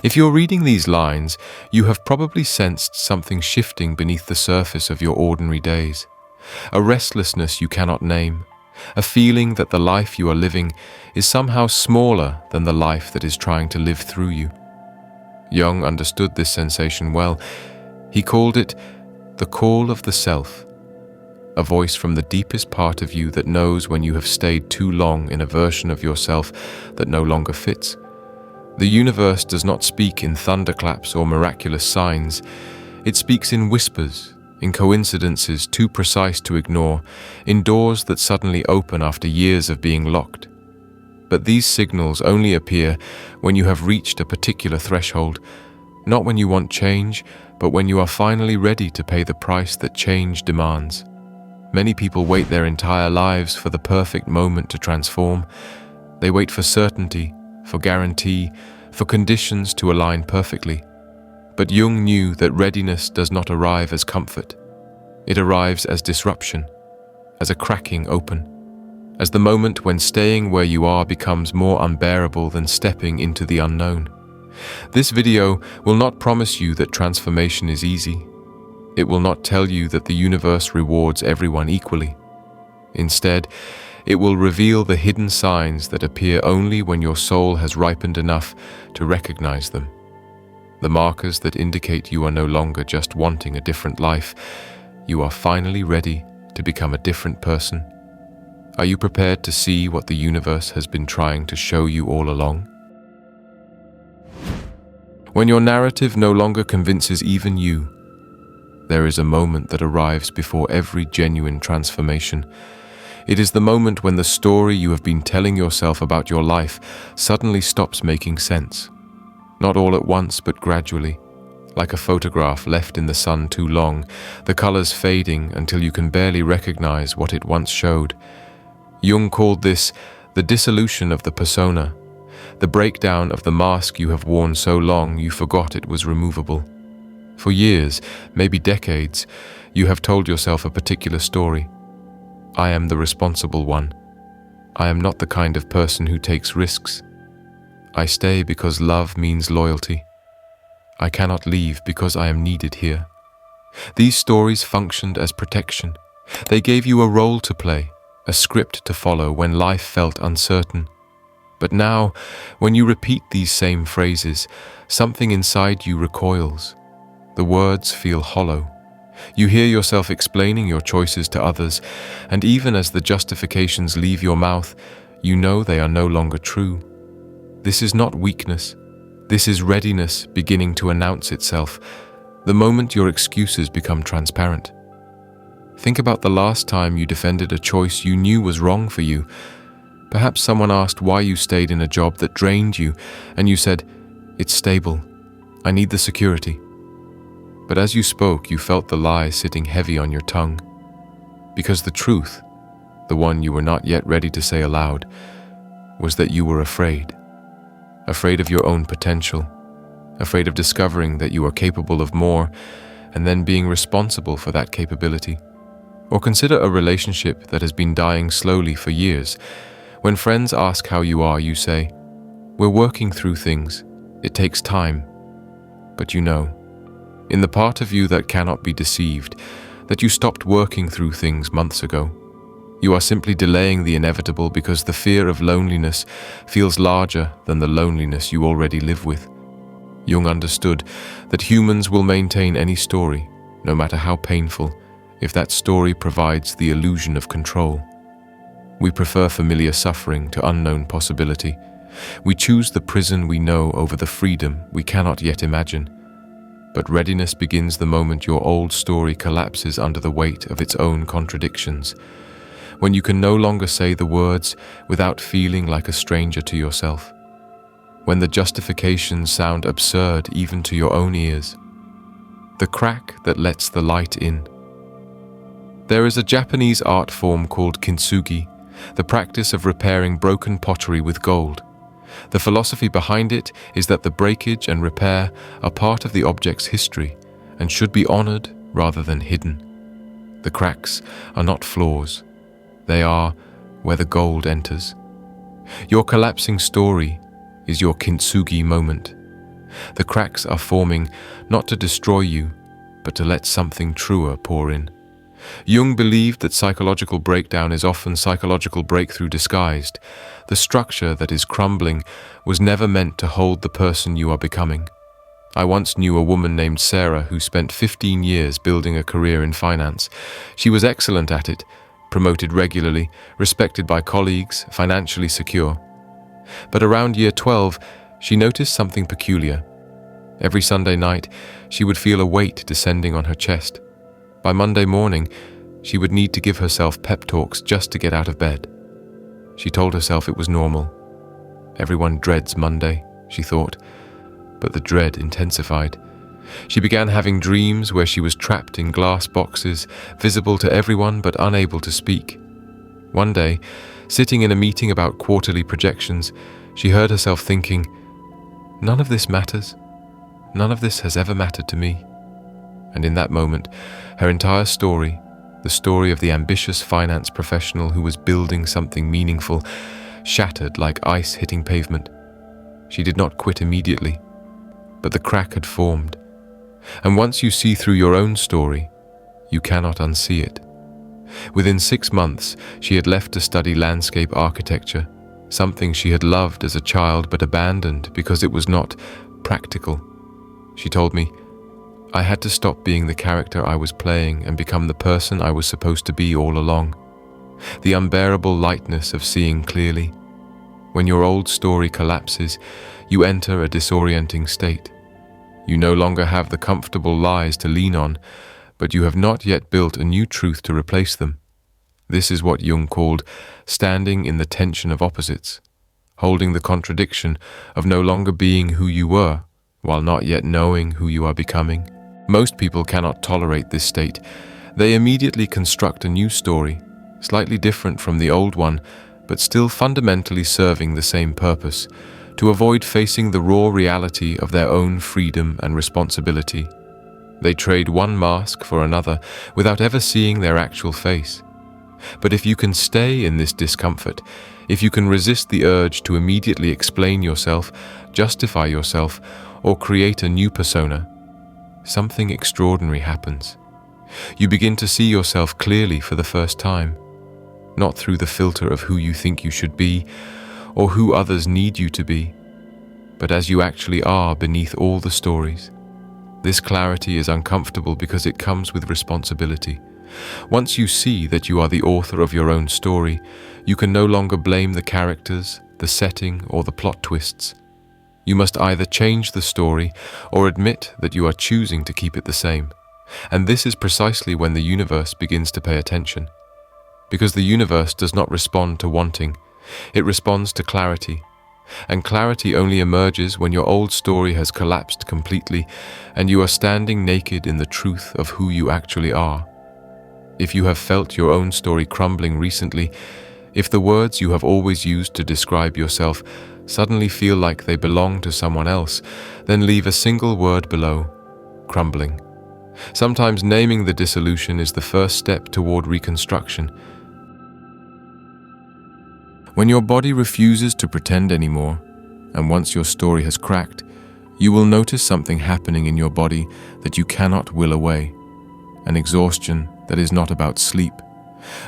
If you're reading these lines, you have probably sensed something shifting beneath the surface of your ordinary days. A restlessness you cannot name, a feeling that the life you are living is somehow smaller than the life that is trying to live through you. Jung understood this sensation well. He called it the call of the self, a voice from the deepest part of you that knows when you have stayed too long in a version of yourself that no longer fits. The universe does not speak in thunderclaps or miraculous signs. It speaks in whispers, in coincidences too precise to ignore, in doors that suddenly open after years of being locked. But these signals only appear when you have reached a particular threshold, not when you want change, but when you are finally ready to pay the price that change demands. Many people wait their entire lives for the perfect moment to transform. They wait for certainty, for guarantee, for conditions to align perfectly. But Jung knew that readiness does not arrive as comfort. It arrives as disruption, as a cracking open, as the moment when staying where you are becomes more unbearable than stepping into the unknown. This video will not promise you that transformation is easy. It will not tell you that the universe rewards everyone equally. Instead, it will reveal the hidden signs that appear only when your soul has ripened enough to recognize them. The markers that indicate you are no longer just wanting a different life. You are finally ready to become a different person. Are you prepared to see what the universe has been trying to show you all along? When your narrative no longer convinces even you, there is a moment that arrives before every genuine transformation. It is the moment when the story you have been telling yourself about your life suddenly stops making sense. Not all at once, but gradually. Like a photograph left in the sun too long, the colors fading until you can barely recognize what it once showed. Jung called this the dissolution of the persona, the breakdown of the mask you have worn so long you forgot it was removable. For years, maybe decades, you have told yourself a particular story. I am the responsible one. I am not the kind of person who takes risks. I stay because love means loyalty. I cannot leave because I am needed here. These stories functioned as protection. They gave you a role to play, a script to follow when life felt uncertain. But now, when you repeat these same phrases, something inside you recoils. The words feel hollow. You hear yourself explaining your choices to others, and even as the justifications leave your mouth, you know they are no longer true. This is not weakness. This is readiness beginning to announce itself, the moment your excuses become transparent. Think about the last time you defended a choice you knew was wrong for you. Perhaps someone asked why you stayed in a job that drained you, and you said, "It's stable. I need the security." But as you spoke, you felt the lie sitting heavy on your tongue. Because the truth, the one you were not yet ready to say aloud, was that you were afraid. Afraid of your own potential. Afraid of discovering that you are capable of more, and then being responsible for that capability. Or consider a relationship that has been dying slowly for years. When friends ask how you are, you say, "We're working through things. It takes time." But you know, in the part of you that cannot be deceived, that you stopped working through things months ago. You are simply delaying the inevitable because the fear of loneliness feels larger than the loneliness you already live with. Jung understood that humans will maintain any story, no matter how painful, if that story provides the illusion of control. We prefer familiar suffering to unknown possibility. We choose the prison we know over the freedom we cannot yet imagine. But readiness begins the moment your old story collapses under the weight of its own contradictions. When you can no longer say the words without feeling like a stranger to yourself. When the justifications sound absurd even to your own ears. The crack that lets the light in. There is a Japanese art form called kintsugi, the practice of repairing broken pottery with gold. The philosophy behind it is that the breakage and repair are part of the object's history and should be honored rather than hidden. The cracks are not flaws. They are where the gold enters. Your collapsing story is your kintsugi moment. The cracks are forming not to destroy you, but to let something truer pour in. Jung believed that psychological breakdown is often psychological breakthrough disguised. The structure that is crumbling was never meant to hold the person you are becoming. I once knew a woman named Sarah who spent 15 years building a career in finance. She was excellent at it, promoted regularly, respected by colleagues, financially secure. But around year 12, she noticed something peculiar. Every Sunday night, she would feel a weight descending on her chest. By Monday morning, she would need to give herself pep talks just to get out of bed. She told herself it was normal. Everyone dreads Monday, she thought, but the dread intensified. She began having dreams where she was trapped in glass boxes, visible to everyone but unable to speak. One day, sitting in a meeting about quarterly projections, she heard herself thinking, "None of this matters. None of this has ever mattered to me." And in that moment, her entire story, the story of the ambitious finance professional who was building something meaningful, shattered like ice hitting pavement. She did not quit immediately, but the crack had formed. And once you see through your own story, you cannot unsee it. Within 6 months, she had left to study landscape architecture, something she had loved as a child but abandoned because it was not practical. She told me, "I had to stop being the character I was playing and become the person I was supposed to be all along." The unbearable lightness of seeing clearly. When your old story collapses, you enter a disorienting state. You no longer have the comfortable lies to lean on, but you have not yet built a new truth to replace them. This is what Jung called standing in the tension of opposites, holding the contradiction of no longer being who you were, while not yet knowing who you are becoming. Most people cannot tolerate this state. They immediately construct a new story, slightly different from the old one, but still fundamentally serving the same purpose, to avoid facing the raw reality of their own freedom and responsibility. They trade one mask for another without ever seeing their actual face. But if you can stay in this discomfort, if you can resist the urge to immediately explain yourself, justify yourself, or create a new persona, something extraordinary happens. You begin to see yourself clearly for the first time, not through the filter of who you think you should be or who others need you to be, but as you actually are beneath all the stories. This clarity is uncomfortable because it comes with responsibility. Once you see that you are the author of your own story, you can no longer blame the characters, the setting, or the plot twists. You must either change the story or admit that you are choosing to keep it the same. And this is precisely when the universe begins to pay attention. Because the universe does not respond to wanting, it responds to clarity. And clarity only emerges when your old story has collapsed completely and you are standing naked in the truth of who you actually are. If you have felt your own story crumbling recently, if the words you have always used to describe yourself suddenly feel like they belong to someone else, then leave a single word below: crumbling. Sometimes naming the dissolution is the first step toward reconstruction. When your body refuses to pretend anymore, and once your story has cracked, you will notice something happening in your body that you cannot will away. An exhaustion that is not about sleep,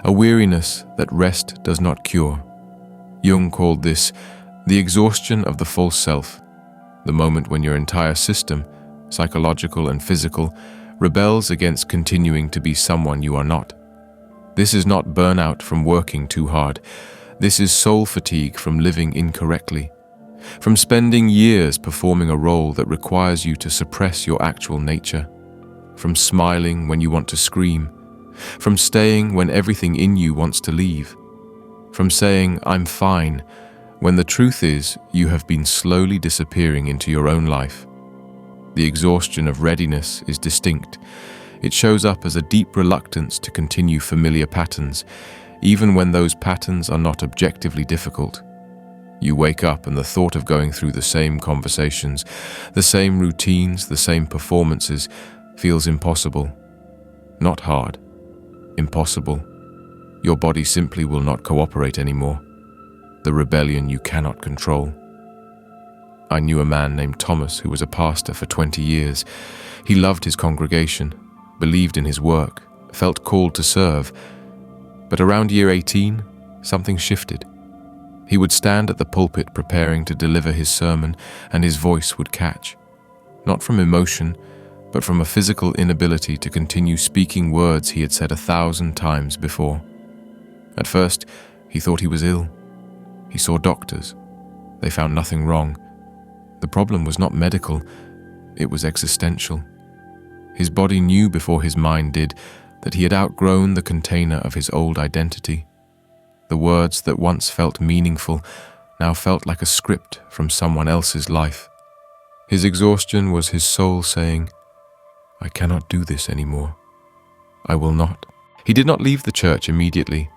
a weariness that rest does not cure. Jung called this the exhaustion of the false self, the moment when your entire system, psychological and physical, rebels against continuing to be someone you are not. This is not burnout from working too hard. This is soul fatigue from living incorrectly, from spending years performing a role that requires you to suppress your actual nature, from smiling when you want to scream, from staying when everything in you wants to leave, from saying, "I'm fine," when the truth is you have been slowly disappearing into your own life. The exhaustion of readiness is distinct. It shows up as a deep reluctance to continue familiar patterns, even when those patterns are not objectively difficult. You wake up and the thought of going through the same conversations, the same routines, the same performances feels impossible. Not hard. Impossible. Your body simply will not cooperate anymore. The rebellion you cannot control. I knew a man named Thomas who was a pastor for 20 years. He loved his congregation, believed in his work, felt called to serve. But around year 18, something shifted. He would stand at the pulpit preparing to deliver his sermon, and his voice would catch. Not from emotion, but from a physical inability to continue speaking words he had said 1,000 times before. At first, he thought he was ill. He saw doctors. They found nothing wrong. The problem was not medical, it was existential. His body knew before his mind did that he had outgrown the container of his old identity. The words that once felt meaningful now felt like a script from someone else's life. His exhaustion was his soul saying, "I cannot do this anymore. I will not." He did not leave the church immediately,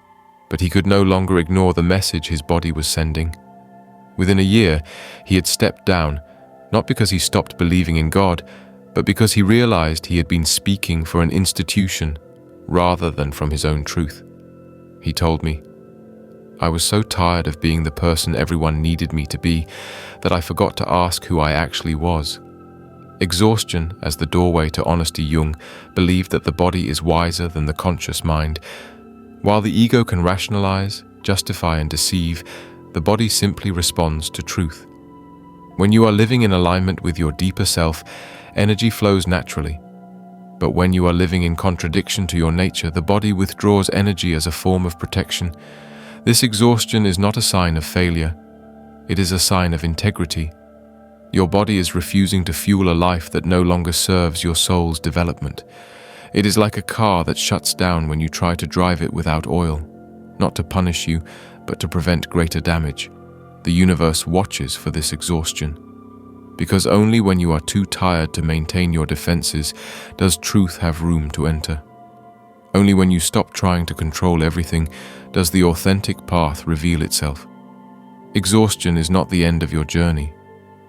but he could no longer ignore the message his body was sending. Within a year, he had stepped down, not because he stopped believing in God, but because he realized he had been speaking for an institution rather than from his own truth. He told me, "I was so tired of being the person everyone needed me to be that I forgot to ask who I actually was." Exhaustion, as the doorway to honesty, Jung believed that the body is wiser than the conscious mind. While the ego can rationalize, justify, and deceive, the body simply responds to truth. When you are living in alignment with your deeper self, energy flows naturally. But when you are living in contradiction to your nature, the body withdraws energy as a form of protection. This exhaustion is not a sign of failure. It is a sign of integrity. Your body is refusing to fuel a life that no longer serves your soul's development. It is like a car that shuts down when you try to drive it without oil, not to punish you, but to prevent greater damage. The universe watches for this exhaustion. Because only when you are too tired to maintain your defenses does truth have room to enter. Only when you stop trying to control everything does the authentic path reveal itself. Exhaustion is not the end of your journey.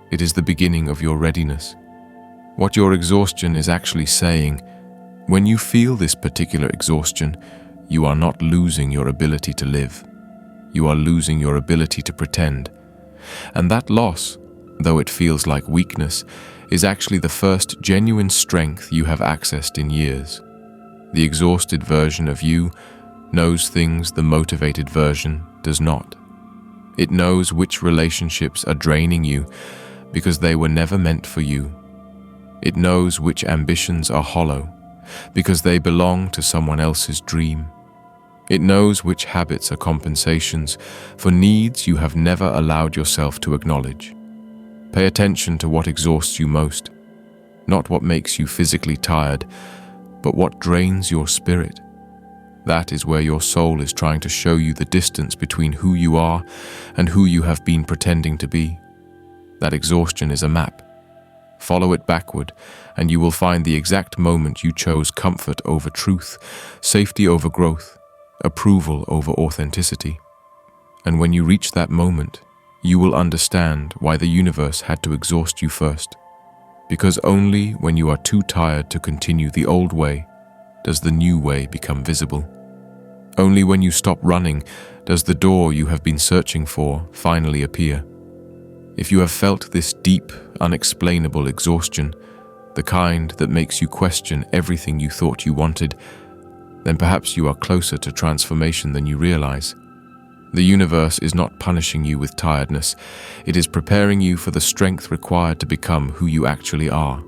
It is the beginning of your readiness. What your exhaustion is actually saying, when you feel this particular exhaustion, you are not losing your ability to live. You are losing your ability to pretend. And that loss, though it feels like weakness, is actually the first genuine strength you have accessed in years. The exhausted version of you knows things the motivated version does not. It knows which relationships are draining you because they were never meant for you. It knows which ambitions are hollow because they belong to someone else's dream. It knows which habits are compensations for needs you have never allowed yourself to acknowledge. Pay attention to what exhausts you most, not what makes you physically tired, but what drains your spirit. That is where your soul is trying to show you the distance between who you are and who you have been pretending to be. That exhaustion is a map. Follow it backward, and you will find the exact moment you chose comfort over truth, safety over growth, approval over authenticity. And when you reach that moment, you will understand why the universe had to exhaust you first. Because only when you are too tired to continue the old way does the new way become visible. Only when you stop running does the door you have been searching for finally appear. If you have felt this deep, unexplainable exhaustion, the kind that makes you question everything you thought you wanted, then perhaps you are closer to transformation than you realize. The universe is not punishing you with tiredness. It is preparing you for the strength required to become who you actually are.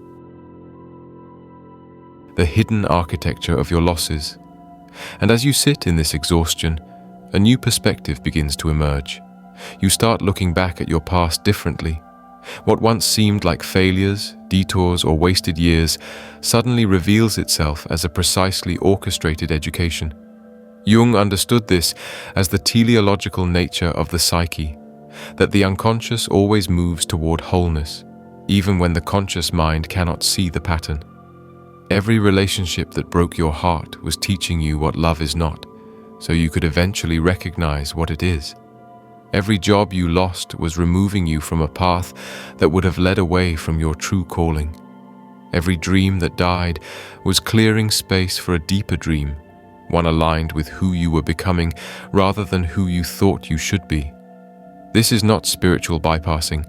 The hidden architecture of your losses. And as you sit in this exhaustion, a new perspective begins to emerge. You start looking back at your past differently. What once seemed like failures, detours, or wasted years suddenly reveals itself as a precisely orchestrated education. Jung understood this as the teleological nature of the psyche, that the unconscious always moves toward wholeness, even when the conscious mind cannot see the pattern. Every relationship that broke your heart was teaching you what love is not, so you could eventually recognize what it is. Every job you lost was removing you from a path that would have led away from your true calling. Every dream that died was clearing space for a deeper dream, one aligned with who you were becoming rather than who you thought you should be. This is not spiritual bypassing,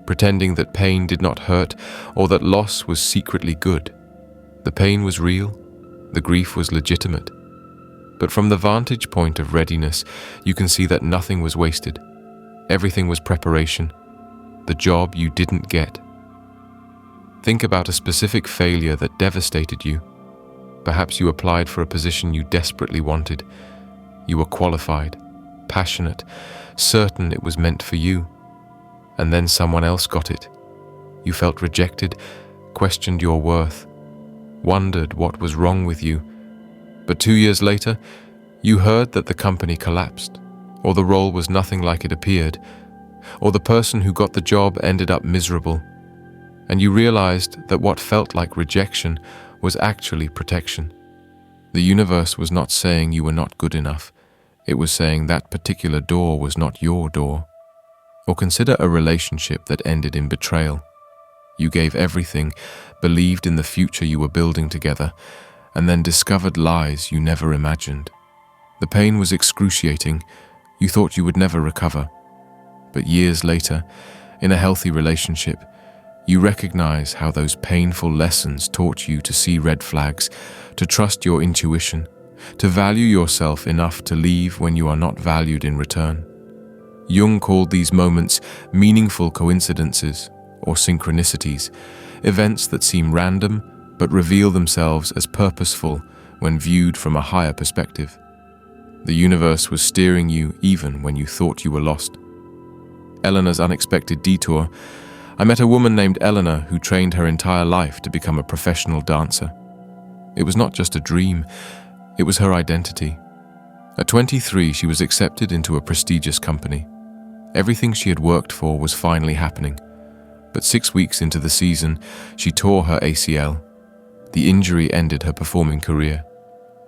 pretending that pain did not hurt or that loss was secretly good. The pain was real, the grief was legitimate. But from the vantage point of readiness, you can see that nothing was wasted. Everything was preparation, the job you didn't get. Think about a specific failure that devastated you. Perhaps you applied for a position you desperately wanted. You were qualified, passionate, certain it was meant for you. And then someone else got it. You felt rejected, questioned your worth, wondered what was wrong with you. But 2 years later, you heard that the company collapsed, or the role was nothing like it appeared, or the person who got the job ended up miserable. And you realized that what felt like rejection was actually protection. The universe was not saying you were not good enough. It was saying that particular door was not your door. Or consider a relationship that ended in betrayal. You gave everything, believed in the future you were building together, and then discovered lies you never imagined. The pain was excruciating. You thought you would never recover. But years later, in a healthy relationship, you recognize how those painful lessons taught you to see red flags, to trust your intuition, to value yourself enough to leave when you are not valued in return. Jung called these moments meaningful coincidences or synchronicities, events that seem random but reveal themselves as purposeful when viewed from a higher perspective. The universe was steering you even when you thought you were lost. Eleanor's unexpected detour. I met a woman named Eleanor who trained her entire life to become a professional dancer. It was not just a dream, it was her identity. At 23, she was accepted into a prestigious company. Everything she had worked for was finally happening. But 6 weeks into the season, she tore her ACL. The injury ended her performing career.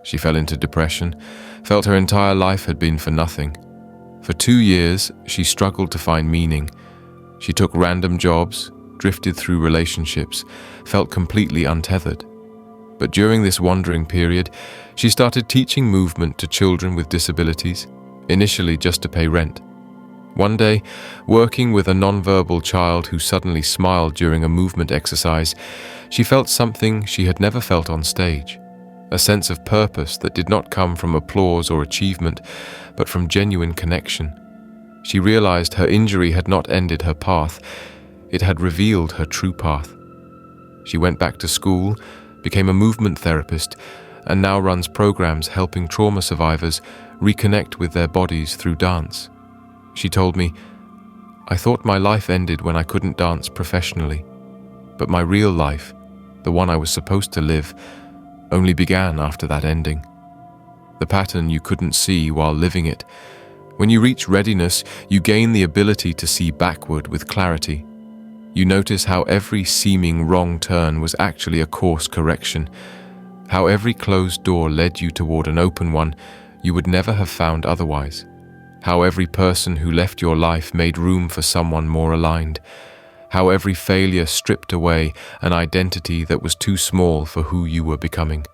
She fell into depression, felt her entire life had been for nothing. For 2 years, she struggled to find meaning. She took random jobs, drifted through relationships, felt completely untethered. But during this wandering period, she started teaching movement to children with disabilities, initially just to pay rent. One day, working with a nonverbal child who suddenly smiled during a movement exercise, she felt something she had never felt on stage, a sense of purpose that did not come from applause or achievement, but from genuine connection. She realized her injury had not ended her path, it had revealed her true path. She went back to school, became a movement therapist, and now runs programs helping trauma survivors reconnect with their bodies through dance. She told me, "I thought my life ended when I couldn't dance professionally, but my real life, the one I was supposed to live, only began after that ending. The pattern you couldn't see while living it. When you reach readiness, you gain the ability to see backward with clarity. You notice how every seeming wrong turn was actually a course correction, how every closed door led you toward an open one you would never have found otherwise, how every person who left your life made room for someone more aligned, how every failure stripped away an identity that was too small for who you were becoming."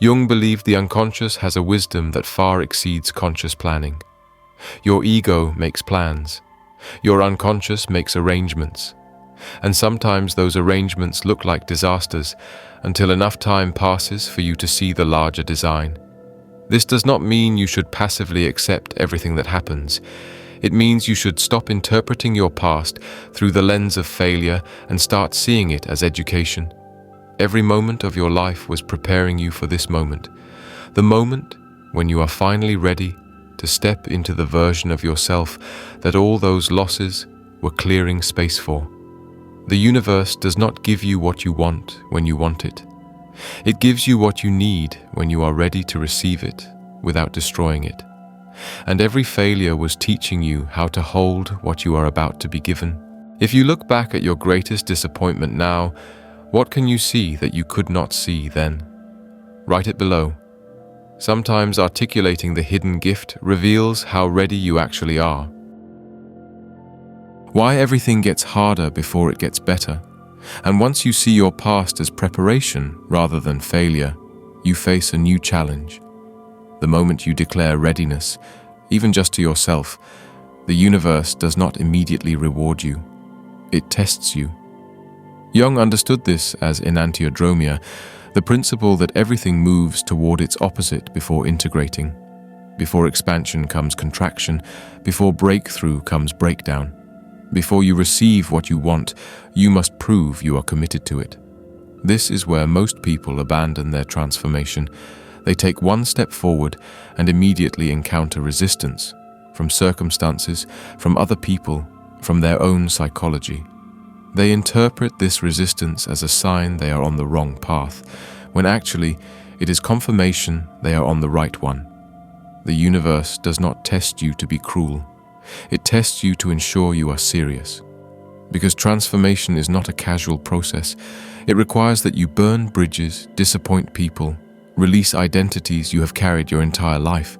Jung believed the unconscious has a wisdom that far exceeds conscious planning. Your ego makes plans. Your unconscious makes arrangements. And sometimes those arrangements look like disasters until enough time passes for you to see the larger design. This does not mean you should passively accept everything that happens. It means you should stop interpreting your past through the lens of failure and start seeing it as education. Every moment of your life was preparing you for this moment, the moment when you are finally ready to step into the version of yourself that all those losses were clearing space for. The universe does not give you what you want when you want it. It gives you what you need when you are ready to receive it without destroying it. And every failure was teaching you how to hold what you are about to be given. If you look back at your greatest disappointment now, what can you see that you could not see then? Write it below. Sometimes articulating the hidden gift reveals how ready you actually are. Why everything gets harder before it gets better. And once you see your past as preparation rather than failure, you face a new challenge. The moment you declare readiness, even just to yourself, the universe does not immediately reward you. It tests you. Jung understood this as enantiodromia, the principle that everything moves toward its opposite before integrating. Before expansion comes contraction, before breakthrough comes breakdown. Before you receive what you want, you must prove you are committed to it. This is where most people abandon their transformation. They take one step forward and immediately encounter resistance from circumstances, from other people, from their own psychology. They interpret this resistance as a sign they are on the wrong path, when actually it is confirmation they are on the right one. The universe does not test you to be cruel. It tests you to ensure you are serious. Because transformation is not a casual process. It requires that you burn bridges, disappoint people, release identities you have carried your entire life.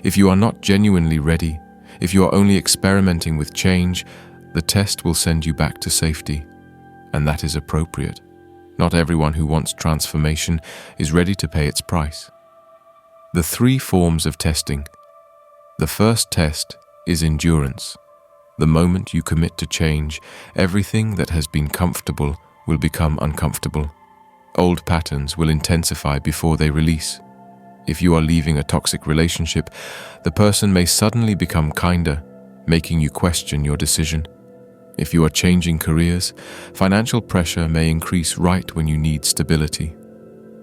If you are not genuinely ready, if you are only experimenting with change, the test will send you back to safety. And that is appropriate. Not everyone who wants transformation is ready to pay its price. The 3 forms of testing. The first test is endurance. The moment you commit to change, everything that has been comfortable will become uncomfortable. Old patterns will intensify before they release. If you are leaving a toxic relationship, the person may suddenly become kinder, making you question your decision. If you are changing careers, financial pressure may increase right when you need stability.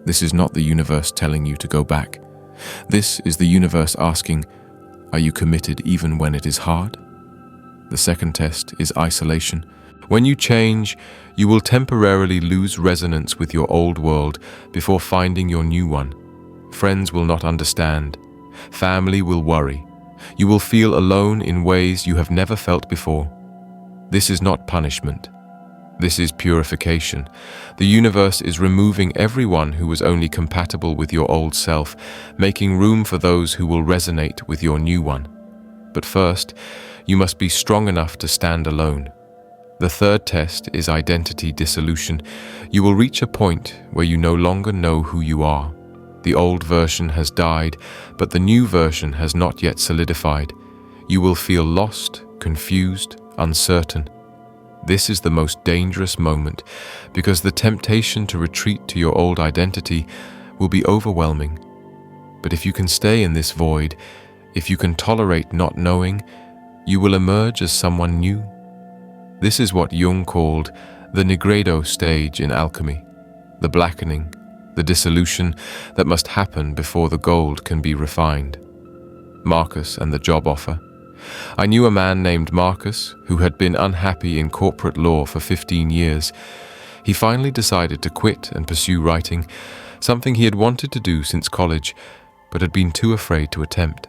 This is not the universe telling you to go back. This is the universe asking, are you committed even when it is hard? The second test is isolation. When you change, you will temporarily lose resonance with your old world before finding your new one. Friends will not understand. Family will worry. You will feel alone in ways you have never felt before. This is not punishment. This is purification. The universe is removing everyone who was only compatible with your old self, making room for those who will resonate with your new one. But first, you must be strong enough to stand alone. The third test is identity dissolution. You will reach a point where you no longer know who you are. The old version has died, but the new version has not yet solidified. You will feel lost, confused, uncertain. This is the most dangerous moment because the temptation to retreat to your old identity will be overwhelming. But if you can stay in this void, if you can tolerate not knowing, you will emerge as someone new. This is what Jung called the nigredo stage in alchemy, the blackening, the dissolution that must happen before the gold can be refined. Marcus and the job offer. I knew a man named Marcus who had been unhappy in corporate law for 15 years. He finally decided to quit and pursue writing, something he had wanted to do since college, but had been too afraid to attempt.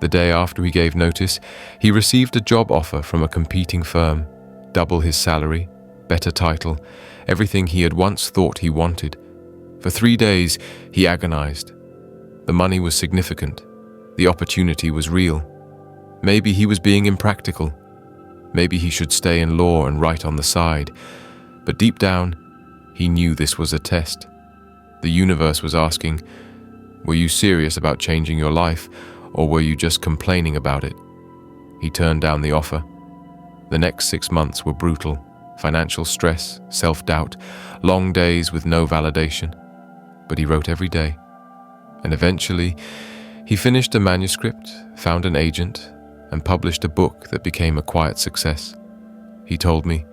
The day after he gave notice, he received a job offer from a competing firm, double his salary, better title, everything he had once thought he wanted. For 3 days, he agonized. The money was significant. The opportunity was real. Maybe he was being impractical. Maybe he should stay in law and write on the side. But deep down, he knew this was a test. The universe was asking, were you serious about changing your life, or were you just complaining about it? He turned down the offer. The next 6 months were brutal. Financial stress, self-doubt, long days with no validation. But he wrote every day. And eventually, he finished a manuscript, found an agent, and published a book that became a quiet success. He told me,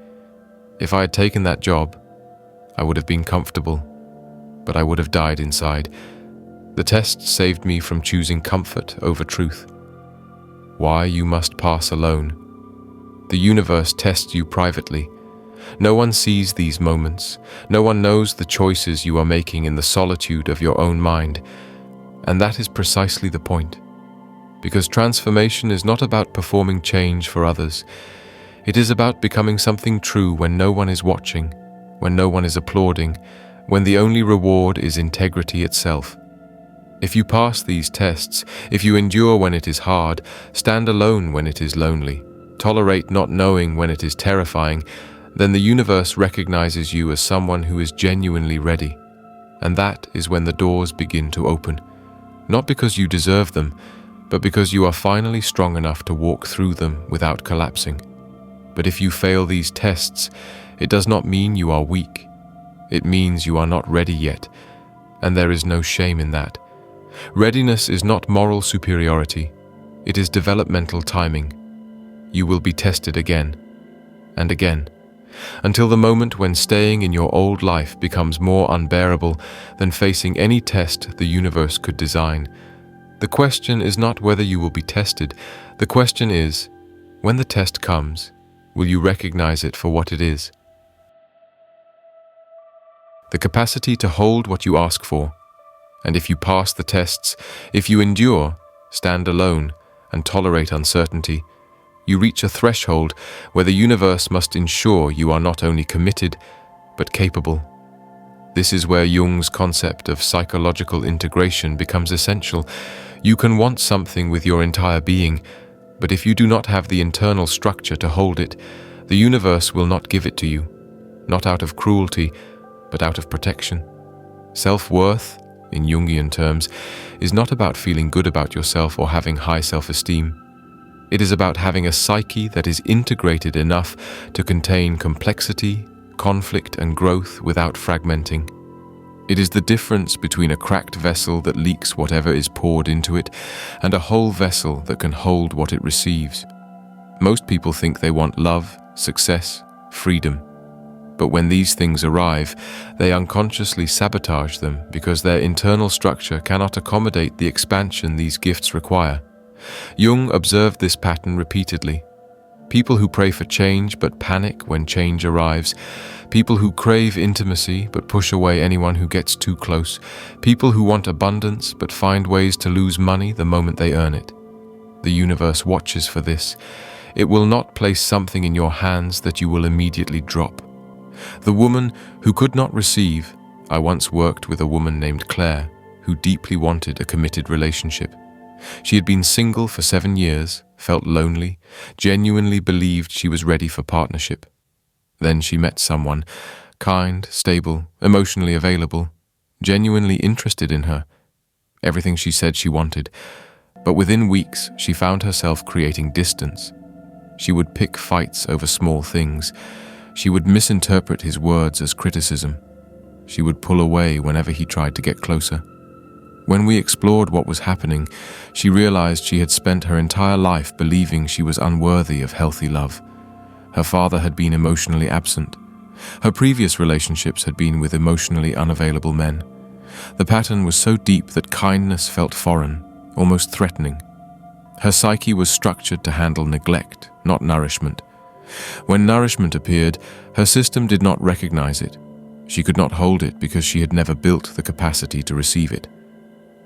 if I had taken that job, I would have been comfortable, but I would have died inside. The test saved me from choosing comfort over truth. Why you must pass alone. The universe tests you privately. No one sees these moments. No one knows the choices you are making in the solitude of your own mind. And that is precisely the point. Because transformation is not about performing change for others. It is about becoming something true when no one is watching, when no one is applauding, when the only reward is integrity itself. If you pass these tests, if you endure when it is hard, stand alone when it is lonely, tolerate not knowing when it is terrifying, then the universe recognizes you as someone who is genuinely ready. And that is when the doors begin to open. Not because you deserve them, but because you are finally strong enough to walk through them without collapsing. But if you fail these tests, it does not mean you are weak. It means you are not ready yet, and there is no shame in that. Readiness is not moral superiority. It is developmental timing. You will be tested again and again, until the moment when staying in your old life becomes more unbearable than facing any test the universe could design. The question is not whether you will be tested. The question is, when the test comes, will you recognize it for what it is? The capacity to hold what you ask for. And if you pass the tests, if you endure, stand alone, and tolerate uncertainty, you reach a threshold where the universe must ensure you are not only committed, but capable. This is where Jung's concept of psychological integration becomes essential. You can want something with your entire being, but if you do not have the internal structure to hold it, the universe will not give it to you, not out of cruelty, but out of protection. Self-worth, in Jungian terms, is not about feeling good about yourself or having high self-esteem. It is about having a psyche that is integrated enough to contain complexity, conflict, and growth without fragmenting. It is the difference between a cracked vessel that leaks whatever is poured into it and a whole vessel that can hold what it receives. Most people think they want love, success, freedom. But when these things arrive, they unconsciously sabotage them because their internal structure cannot accommodate the expansion these gifts require. Jung observed this pattern repeatedly. People who pray for change but panic when change arrives. People who crave intimacy but push away anyone who gets too close. People who want abundance but find ways to lose money the moment they earn it. The universe watches for this. It will not place something in your hands that you will immediately drop. The woman who could not receive. I once worked with a woman named Claire who deeply wanted a committed relationship. She had been single for 7 years, felt lonely, genuinely believed she was ready for partnership. Then she met someone, kind, stable, emotionally available, genuinely interested in her. Everything she said she wanted. But within weeks, she found herself creating distance. She would pick fights over small things. She would misinterpret his words as criticism. She would pull away whenever he tried to get closer. When we explored what was happening, she realized she had spent her entire life believing she was unworthy of healthy love. Her father had been emotionally absent. Her previous relationships had been with emotionally unavailable men. The pattern was so deep that kindness felt foreign, almost threatening. Her psyche was structured to handle neglect, not nourishment. When nourishment appeared, her system did not recognize it. She could not hold it because she had never built the capacity to receive it.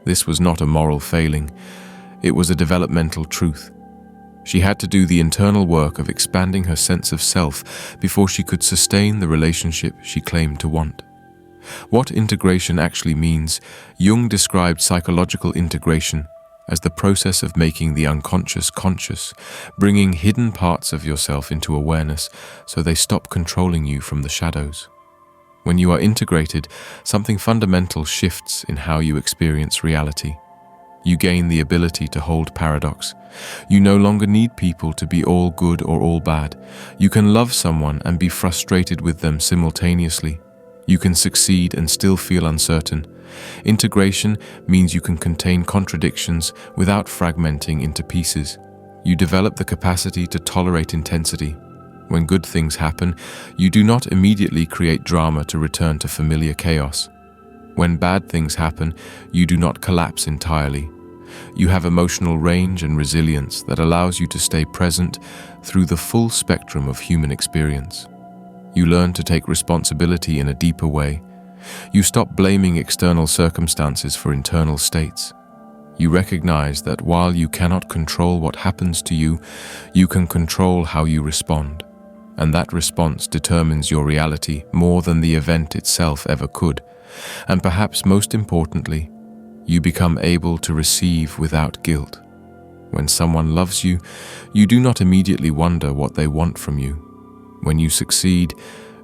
This was not a moral failing. It was a developmental truth. She had to do the internal work of expanding her sense of self before she could sustain the relationship she claimed to want. What integration actually means, Jung described psychological integration as the process of making the unconscious conscious, bringing hidden parts of yourself into awareness so they stop controlling you from the shadows. When you are integrated, something fundamental shifts in how you experience reality. You gain the ability to hold paradox. You no longer need people to be all good or all bad. You can love someone and be frustrated with them simultaneously. You can succeed and still feel uncertain. Integration means you can contain contradictions without fragmenting into pieces. You develop the capacity to tolerate intensity. When good things happen, you do not immediately create drama to return to familiar chaos. When bad things happen, you do not collapse entirely. You have emotional range and resilience that allows you to stay present through the full spectrum of human experience. You learn to take responsibility in a deeper way. You stop blaming external circumstances for internal states. You recognize that while you cannot control what happens to you, you can control how you respond. And that response determines your reality more than the event itself ever could. And perhaps most importantly, you become able to receive without guilt. When someone loves you, you do not immediately wonder what they want from you. When you succeed,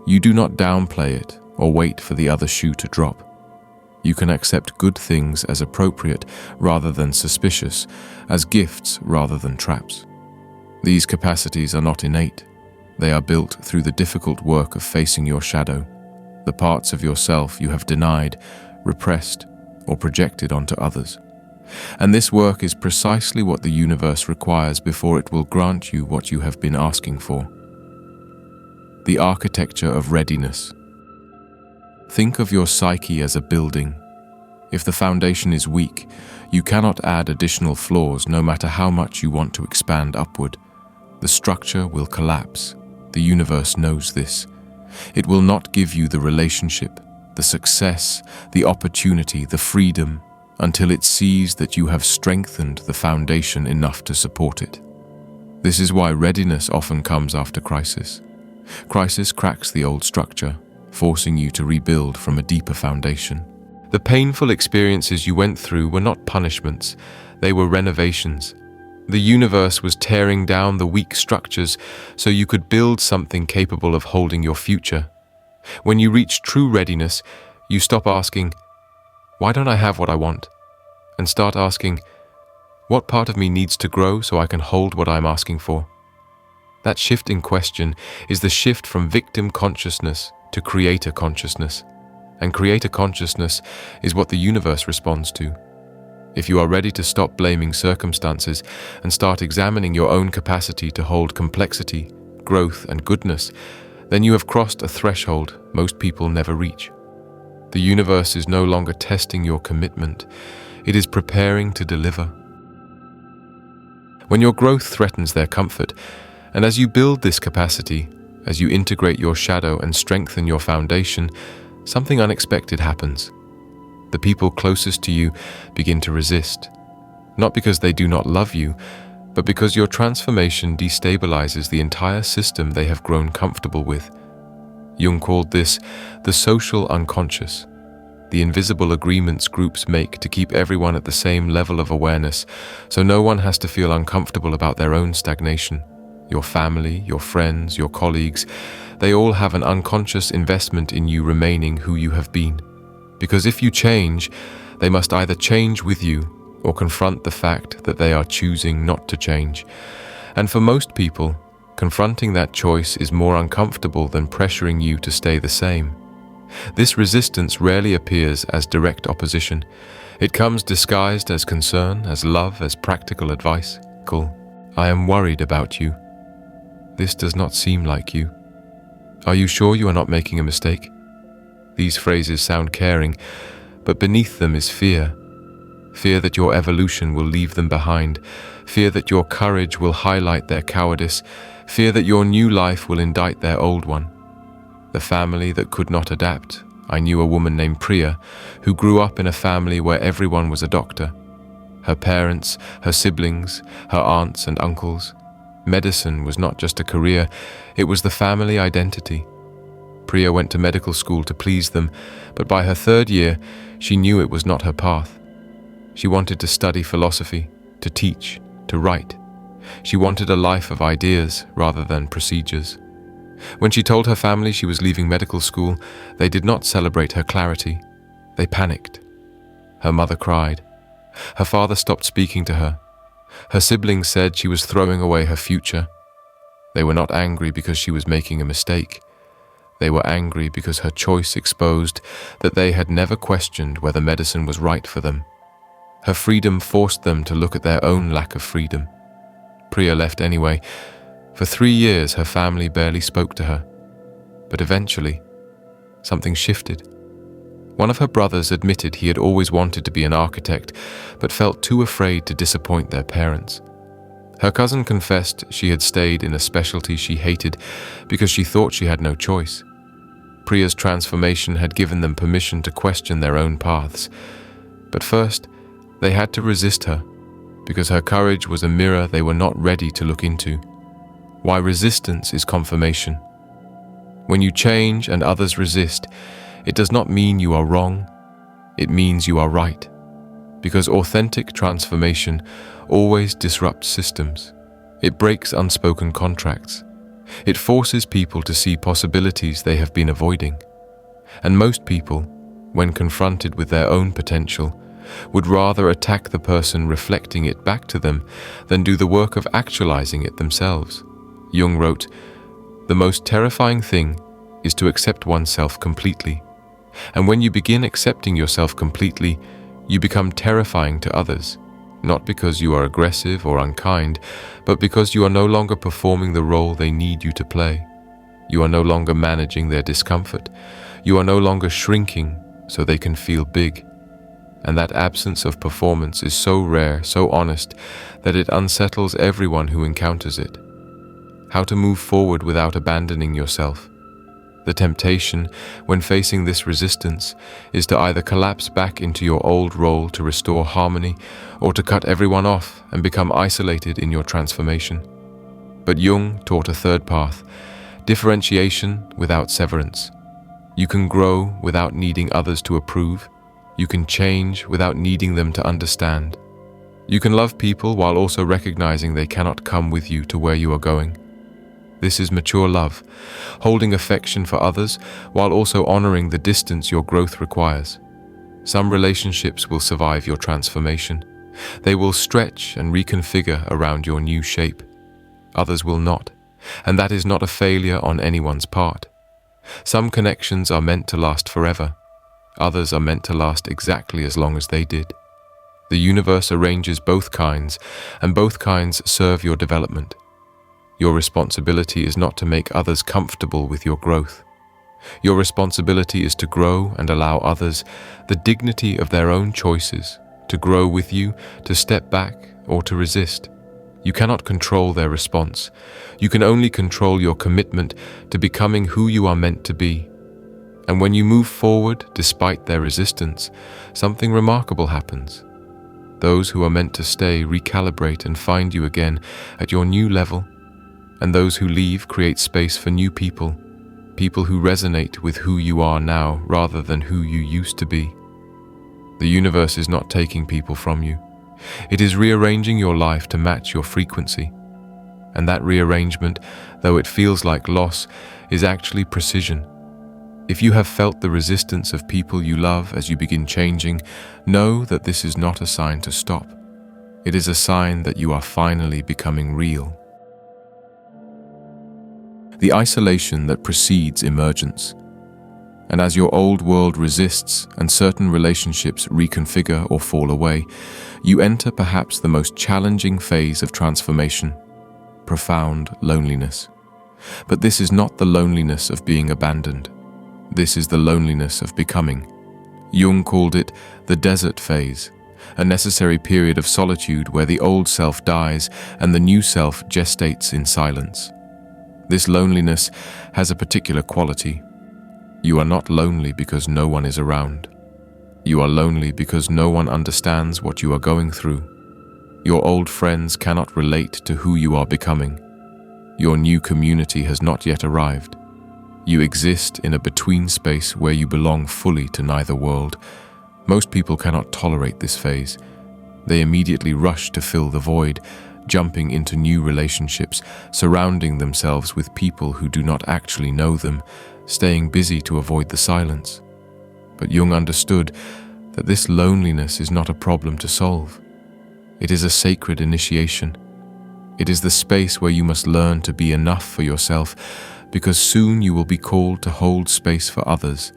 you do not downplay it or wait for the other shoe to drop. You can accept good things as appropriate rather than suspicious, as gifts rather than traps. These capacities are not innate. They are built through the difficult work of facing your shadow, the parts of yourself you have denied, repressed, or projected onto others. And this work is precisely what the universe requires before it will grant you what you have been asking for. The architecture of readiness. Think of your psyche as a building. If the foundation is weak, you cannot add additional floors no matter how much you want to expand upward. The structure will collapse. The universe knows this. It will not give you the relationship, the success, the opportunity, the freedom, until it sees that you have strengthened the foundation enough to support it. This is why readiness often comes after crisis. Crisis cracks the old structure, forcing you to rebuild from a deeper foundation. The painful experiences you went through were not punishments, they were renovations. The universe was tearing down the weak structures so you could build something capable of holding your future. When you reach true readiness, you stop asking, "Why don't I have what I want?" and start asking, "What part of me needs to grow so I can hold what I'm asking for?" That shift in question is the shift from victim consciousness to creator consciousness. And creator consciousness is what the universe responds to. If you are ready to stop blaming circumstances and start examining your own capacity to hold complexity, growth, and goodness, then you have crossed a threshold most people never reach. The universe is no longer testing your commitment, it is preparing to deliver. When your growth threatens their comfort, and as you build this capacity, as you integrate your shadow and strengthen your foundation, something unexpected happens. The people closest to you begin to resist, not because they do not love you, but because your transformation destabilizes the entire system they have grown comfortable with. Jung called this the social unconscious, the invisible agreements groups make to keep everyone at the same level of awareness, so no one has to feel uncomfortable about their own stagnation. Your family, your friends, your colleagues, they all have an unconscious investment in you remaining who you have been. Because if you change, they must either change with you or confront the fact that they are choosing not to change. And for most people, confronting that choice is more uncomfortable than pressuring you to stay the same. This resistance rarely appears as direct opposition. It comes disguised as concern, as love, as practical advice. "I am worried about you. This does not seem like you. Are you sure you are not making a mistake?" These phrases sound caring, but beneath them is fear. Fear that your evolution will leave them behind. Fear that your courage will highlight their cowardice. Fear that your new life will indict their old one. The family that could not adapt. I knew a woman named Priya who grew up in a family where everyone was a doctor. Her parents, her siblings, her aunts and uncles. Medicine was not just a career, it was the family identity. Priya went to medical school to please them, but by her third year, she knew it was not her path. She wanted to study philosophy, to teach, to write. She wanted a life of ideas rather than procedures. When she told her family she was leaving medical school, they did not celebrate her clarity. They panicked. Her mother cried. Her father stopped speaking to her. Her siblings said she was throwing away her future. They were not angry because she was making a mistake. They were angry because her choice exposed that they had never questioned whether medicine was right for them. Her freedom forced them to look at their own lack of freedom. Priya left anyway. For 3 years, her family barely spoke to her. But eventually, something shifted. One of her brothers admitted he had always wanted to be an architect, but felt too afraid to disappoint their parents. Her cousin confessed she had stayed in a specialty she hated because she thought she had no choice. Priya's transformation had given them permission to question their own paths. But first, they had to resist her, because her courage was a mirror they were not ready to look into. Why resistance is confirmation. When you change and others resist, it does not mean you are wrong, it means you are right. Because authentic transformation always disrupts systems. It breaks unspoken contracts. It forces people to see possibilities they have been avoiding. And most people, when confronted with their own potential, would rather attack the person reflecting it back to them than do the work of actualizing it themselves. Jung wrote, The most terrifying thing is to accept oneself completely. And when you begin accepting yourself completely, you become terrifying to others, not because you are aggressive or unkind, but because you are no longer performing the role they need you to play. You are no longer managing their discomfort. You are no longer shrinking so they can feel big. And that absence of performance is so rare, so honest, that it unsettles everyone who encounters it. How to move forward without abandoning yourself. The temptation, when facing this resistance, is to either collapse back into your old role to restore harmony, or to cut everyone off and become isolated in your transformation. But Jung taught a third path, differentiation without severance. You can grow without needing others to approve. You can change without needing them to understand. You can love people while also recognizing they cannot come with you to where you are going. This is mature love, holding affection for others while also honoring the distance your growth requires. Some relationships will survive your transformation. They will stretch and reconfigure around your new shape. Others will not, and that is not a failure on anyone's part. Some connections are meant to last forever. Others are meant to last exactly as long as they did. The universe arranges both kinds, and both kinds serve your development. Your responsibility is not to make others comfortable with your growth. Your responsibility is to grow and allow others the dignity of their own choices, to grow with you, to step back, or to resist. You cannot control their response. You can only control your commitment to becoming who you are meant to be. And when you move forward despite their resistance, something remarkable happens. Those who are meant to stay recalibrate and find you again at your new level, and those who leave create space for new people, people who resonate with who you are now rather than who you used to be. The universe is not taking people from you. It is rearranging your life to match your frequency. And that rearrangement, though it feels like loss, is actually precision. If you have felt the resistance of people you love as you begin changing, know that this is not a sign to stop. It is a sign that you are finally becoming real. The isolation that precedes emergence. And as your old world resists and certain relationships reconfigure or fall away, you enter perhaps the most challenging phase of transformation, profound loneliness. But this is not the loneliness of being abandoned. This is the loneliness of becoming. Jung called it the desert phase, a necessary period of solitude where the old self dies and the new self gestates in silence. This loneliness has a particular quality. You are not lonely because no one is around. You are lonely because no one understands what you are going through. Your old friends cannot relate to who you are becoming. Your new community has not yet arrived. You exist in a between space where you belong fully to neither world. Most people cannot tolerate this phase. They immediately rush to fill the void, jumping into new relationships, surrounding themselves with people who do not actually know them, staying busy to avoid the silence. But Jung understood that this loneliness is not a problem to solve. It is a sacred initiation. It is the space where you must learn to be enough for yourself, because soon you will be called to hold space for others,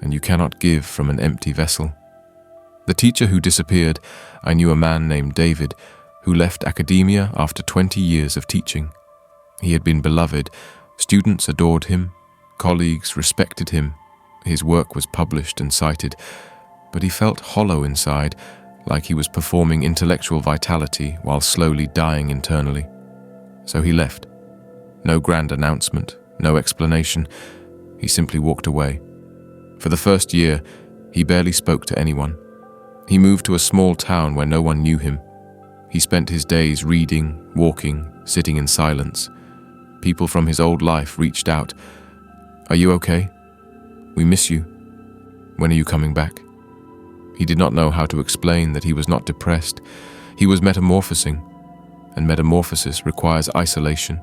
and you cannot give from an empty vessel. The teacher who disappeared, I knew a man named David, who left academia after 20 years of teaching. He had been beloved, students adored him, colleagues respected him, his work was published and cited, but he felt hollow inside, like he was performing intellectual vitality while slowly dying internally. So he left. No grand announcement, no explanation. He simply walked away. For the first year, he barely spoke to anyone. He moved to a small town where no one knew him. He spent his days reading, walking, sitting in silence. People from his old life reached out. "Are you okay? We miss you. When are you coming back?" He did not know how to explain that he was not depressed. He was metamorphosing, and metamorphosis requires isolation.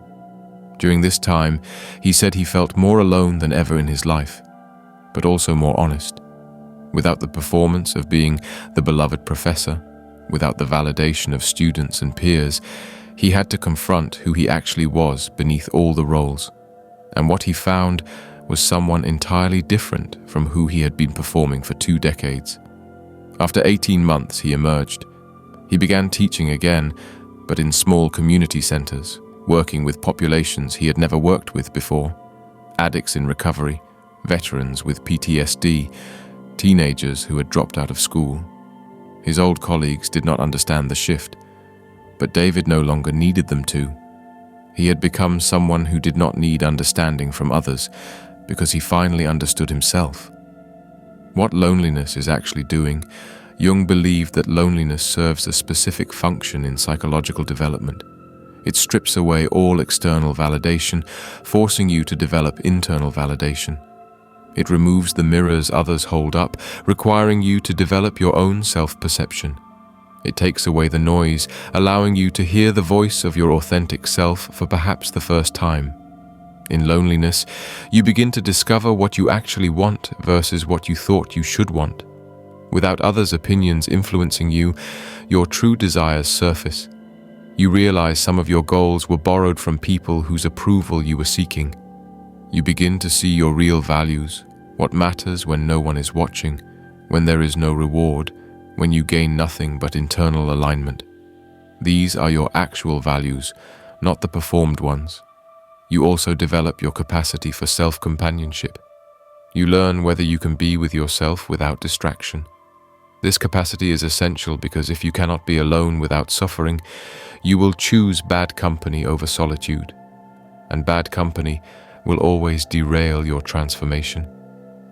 During this time, he said he felt more alone than ever in his life, but also more honest. Without the performance of being the beloved professor, without the validation of students and peers, he had to confront who he actually was beneath all the roles. And what he found was someone entirely different from who he had been performing for 2 decades. After 18 months, he emerged. He began teaching again, but in small community centers, working with populations he had never worked with before. Addicts in recovery, veterans with PTSD, teenagers who had dropped out of school. His old colleagues did not understand the shift, but David no longer needed them to. He had become someone who did not need understanding from others because he finally understood himself. What loneliness is actually doing, Jung believed that loneliness serves a specific function in psychological development. It strips away all external validation, forcing you to develop internal validation. It removes the mirrors others hold up, requiring you to develop your own self-perception. It takes away the noise, allowing you to hear the voice of your authentic self for perhaps the first time. In loneliness, you begin to discover what you actually want versus what you thought you should want. Without others' opinions influencing you, your true desires surface. You realize some of your goals were borrowed from people whose approval you were seeking. You begin to see your real values, what matters when no one is watching, when there is no reward, when you gain nothing but internal alignment. These are your actual values, not the performed ones. You also develop your capacity for self-companionship. You learn whether you can be with yourself without distraction. This capacity is essential because if you cannot be alone without suffering, you will choose bad company over solitude. And bad company will always derail your transformation.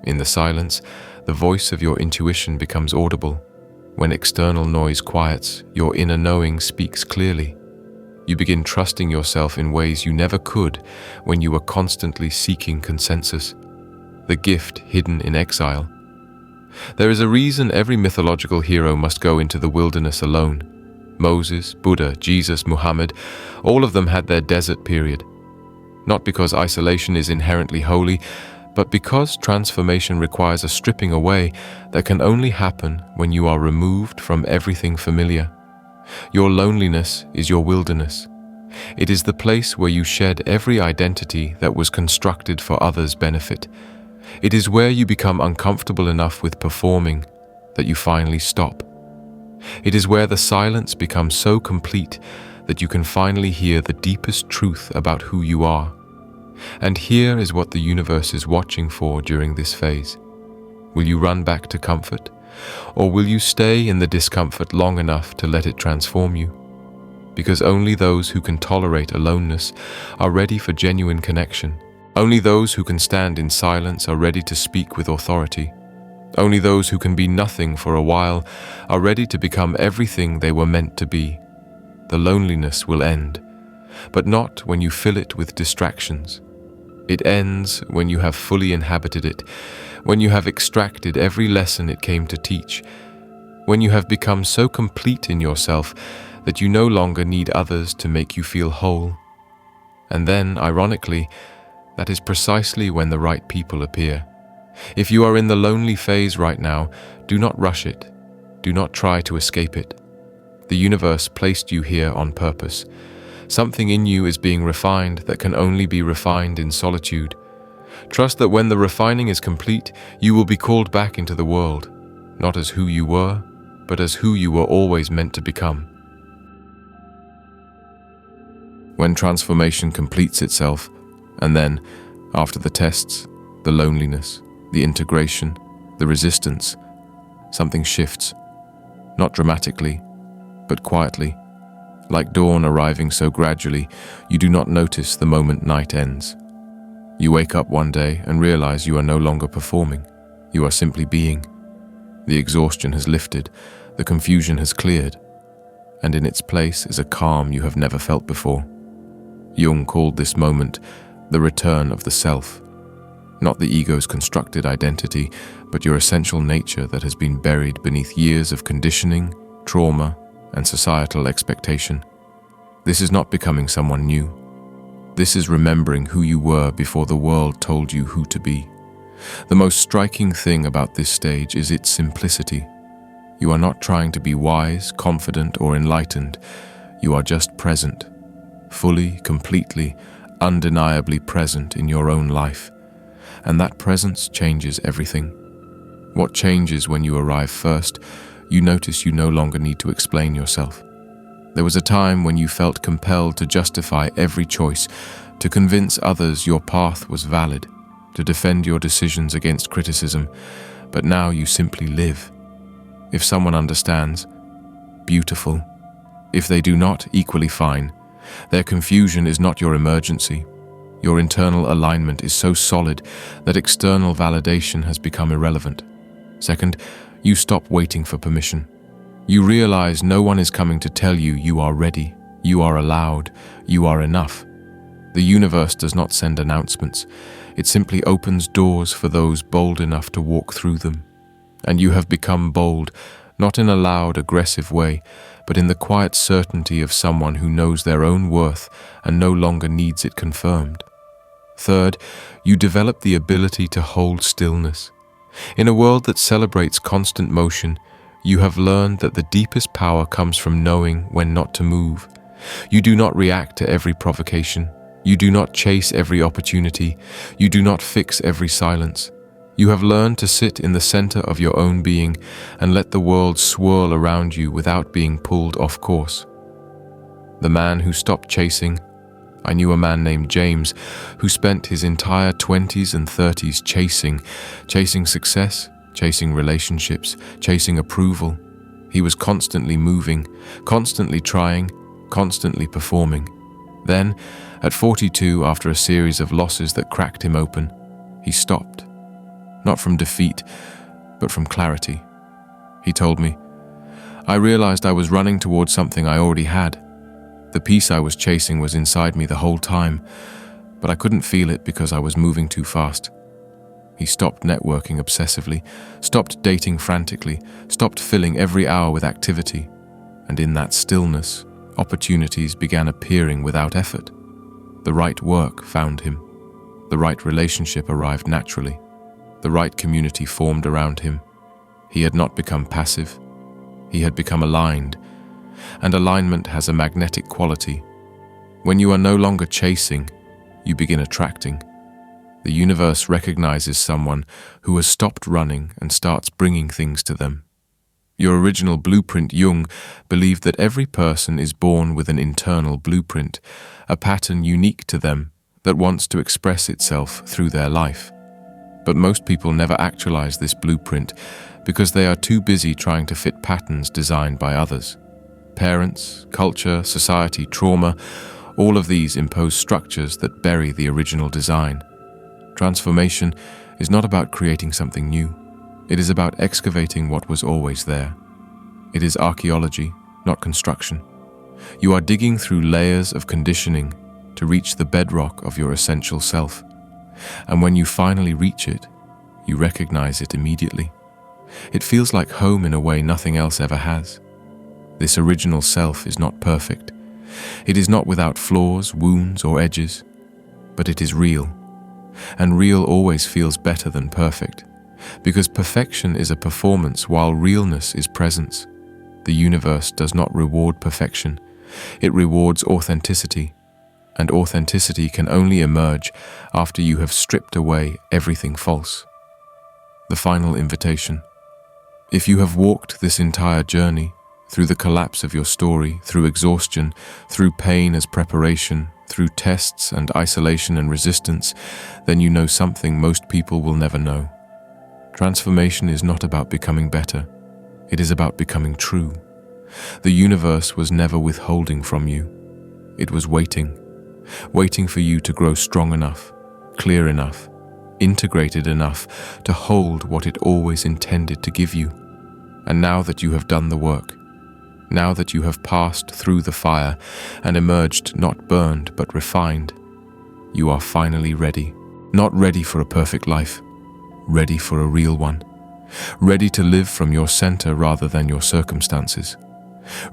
In the silence, the voice of your intuition becomes audible. When external noise quiets, your inner knowing speaks clearly. You begin trusting yourself in ways you never could when you were constantly seeking consensus. The gift hidden in exile. There is a reason every mythological hero must go into the wilderness alone. Moses, Buddha, Jesus, Muhammad, all of them had their desert period. Not because isolation is inherently holy, but because transformation requires a stripping away that can only happen when you are removed from everything familiar. Your loneliness is your wilderness. It is the place where you shed every identity that was constructed for others' benefit. It is where you become uncomfortable enough with performing that you finally stop. It is where the silence becomes so complete that you can finally hear the deepest truth about who you are. And here is what the universe is watching for during this phase. Will you run back to comfort? Or will you stay in the discomfort long enough to let it transform you? Because only those who can tolerate aloneness are ready for genuine connection. Only those who can stand in silence are ready to speak with authority. Only those who can be nothing for a while are ready to become everything they were meant to be. The loneliness will end, but not when you fill it with distractions. It ends when you have fully inhabited it, when you have extracted every lesson it came to teach, when you have become so complete in yourself that you no longer need others to make you feel whole. And then, ironically, that is precisely when the right people appear. If you are in the lonely phase right now, do not rush it. Do not try to escape it. The universe placed you here on purpose. Something in you is being refined that can only be refined in solitude. Trust that when the refining is complete, you will be called back into the world, not as who you were, but as who you were always meant to become. When transformation completes itself, and then, after the tests, the loneliness, the integration, the resistance, something shifts. Not dramatically, but quietly. Like dawn arriving so gradually, you do not notice the moment night ends. You wake up one day and realize you are no longer performing. You are simply being. The exhaustion has lifted, the confusion has cleared, and in its place is a calm you have never felt before. Jung called this moment the return of the self. Not the ego's constructed identity, but your essential nature that has been buried beneath years of conditioning, trauma, and societal expectation. This is not becoming someone new. This is remembering who you were before the world told you who to be. The most striking thing about this stage is its simplicity. You are not trying to be wise, confident, or enlightened. You are just present, fully, completely, undeniably present in your own life, and that presence changes everything. What changes when you arrive first, you notice you no longer need to explain yourself. There was a time when you felt compelled to justify every choice, to convince others your path was valid, to defend your decisions against criticism, but now you simply live. If someone understands, beautiful. If they do not, equally fine. Their confusion is not your emergency. Your internal alignment is so solid that external validation has become irrelevant. Second, you stop waiting for permission. You realize no one is coming to tell you you are ready, you are allowed, you are enough. The universe does not send announcements. It simply opens doors for those bold enough to walk through them. And you have become bold, not in a loud, aggressive way, but in the quiet certainty of someone who knows their own worth and no longer needs it confirmed. Third, you develop the ability to hold stillness. In a world that celebrates constant motion, you have learned that the deepest power comes from knowing when not to move. You do not react to every provocation. You do not chase every opportunity. You do not fix every silence. You have learned to sit in the center of your own being and let the world swirl around you without being pulled off course. The man who stopped chasing, I knew a man named James who spent his entire 20s and 30s chasing success, chasing relationships, chasing approval. He was constantly moving, constantly trying, constantly performing. Then, at 42, after a series of losses that cracked him open, he stopped. Not from defeat, but from clarity. He told me, I realized I was running towards something I already had. The peace I was chasing was inside me the whole time, but I couldn't feel it because I was moving too fast. He stopped networking obsessively, stopped dating frantically, stopped filling every hour with activity, and in that stillness, opportunities began appearing without effort. The right work found him. The right relationship arrived naturally. The right community formed around him. He had not become passive. He had become aligned. And alignment has a magnetic quality. When you are no longer chasing, you begin attracting. The universe recognizes someone who has stopped running and starts bringing things to them. Your original blueprint, Jung, believed that every person is born with an internal blueprint, a pattern unique to them that wants to express itself through their life. But most people never actualize this blueprint because they are too busy trying to fit patterns designed by others. Parents, culture, society, trauma, all of these impose structures that bury the original design. Transformation is not about creating something new. It is about excavating what was always there. It is archaeology, not construction. You are digging through layers of conditioning to reach the bedrock of your essential self. And when you finally reach it, you recognize it immediately. It feels like home in a way nothing else ever has. This original self is not perfect. It is not without flaws, wounds, or edges, but it is real. And real always feels better than perfect, because perfection is a performance while realness is presence. The universe does not reward perfection. It rewards authenticity. And authenticity can only emerge after you have stripped away everything false. The final invitation. If you have walked this entire journey, through the collapse of your story, through exhaustion, through pain as preparation, through tests and isolation and resistance, then you know something most people will never know. Transformation is not about becoming better. It is about becoming true. The universe was never withholding from you. It was waiting for you to grow strong enough, clear enough, integrated enough to hold what it always intended to give you. And now that you have done the work, now that you have passed through the fire and emerged not burned but refined, you are finally ready. Not ready for a perfect life, ready for a real one. Ready to live from your center rather than your circumstances.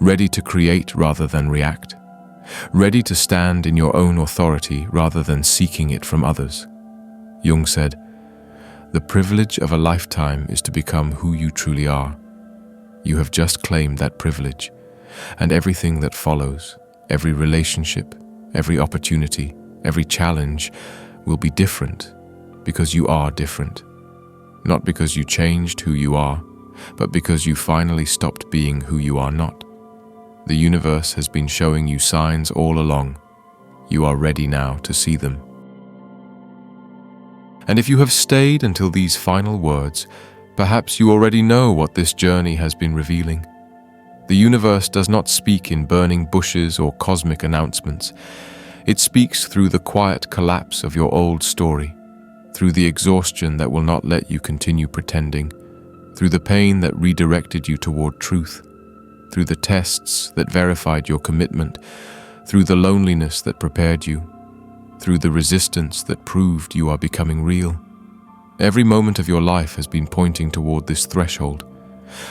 Ready to create rather than react. Ready to stand in your own authority rather than seeking it from others. Jung said, "The privilege of a lifetime is to become who you truly are." You have just claimed that privilege, and everything that follows, every relationship, every opportunity, Every challenge will be different because you are different. Not because you changed who you are, but because you finally stopped being who you are not. The universe has been showing you signs all along. You are ready now to see them. And if you have stayed until these final words, perhaps you already know what this journey has been revealing. The universe does not speak in burning bushes or cosmic announcements. It speaks through the quiet collapse of your old story, through the exhaustion that will not let you continue pretending, through the pain that redirected you toward truth, through the tests that verified your commitment, through the loneliness that prepared you, through the resistance that proved you are becoming real. Every moment of your life has been pointing toward this threshold,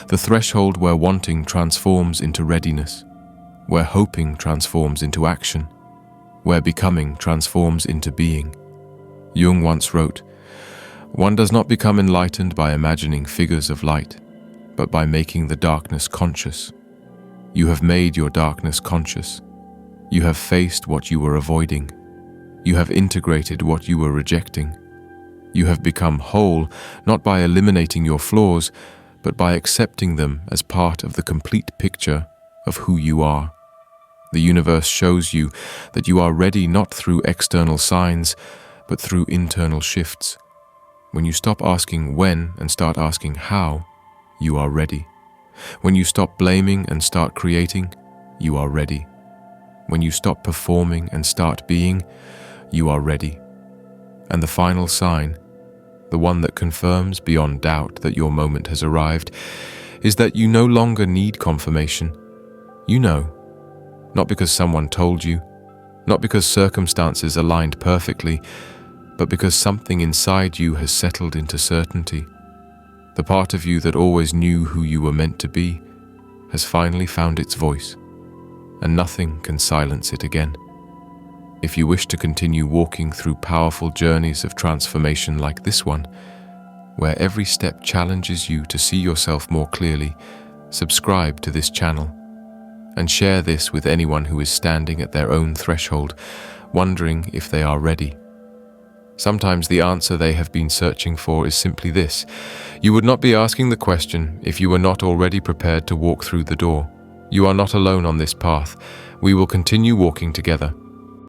the threshold where wanting transforms into readiness, where hoping transforms into action, where becoming transforms into being. Jung once wrote, "One does not become enlightened by imagining figures of light, but by making the darkness conscious." You have made your darkness conscious. You have faced what you were avoiding. You have integrated what you were rejecting. You have become whole, not by eliminating your flaws, but by accepting them as part of the complete picture of who you are. The universe shows you that you are ready not through external signs, but through internal shifts. When you stop asking when and start asking how, you are ready. When you stop blaming and start creating, you are ready. When you stop performing and start being, you are ready. And the final sign, the one that confirms beyond doubt that your moment has arrived, is that you no longer need confirmation. You know, not because someone told you, not because circumstances aligned perfectly, but because something inside you has settled into certainty. The part of you that always knew who you were meant to be has finally found its voice, and nothing can silence it again. If you wish to continue walking through powerful journeys of transformation like this one, where every step challenges you to see yourself more clearly, subscribe to this channel and share this with anyone who is standing at their own threshold, wondering if they are ready. Sometimes the answer they have been searching for is simply this: you would not be asking the question if you were not already prepared to walk through the door. You are not alone on this path. We will continue walking together.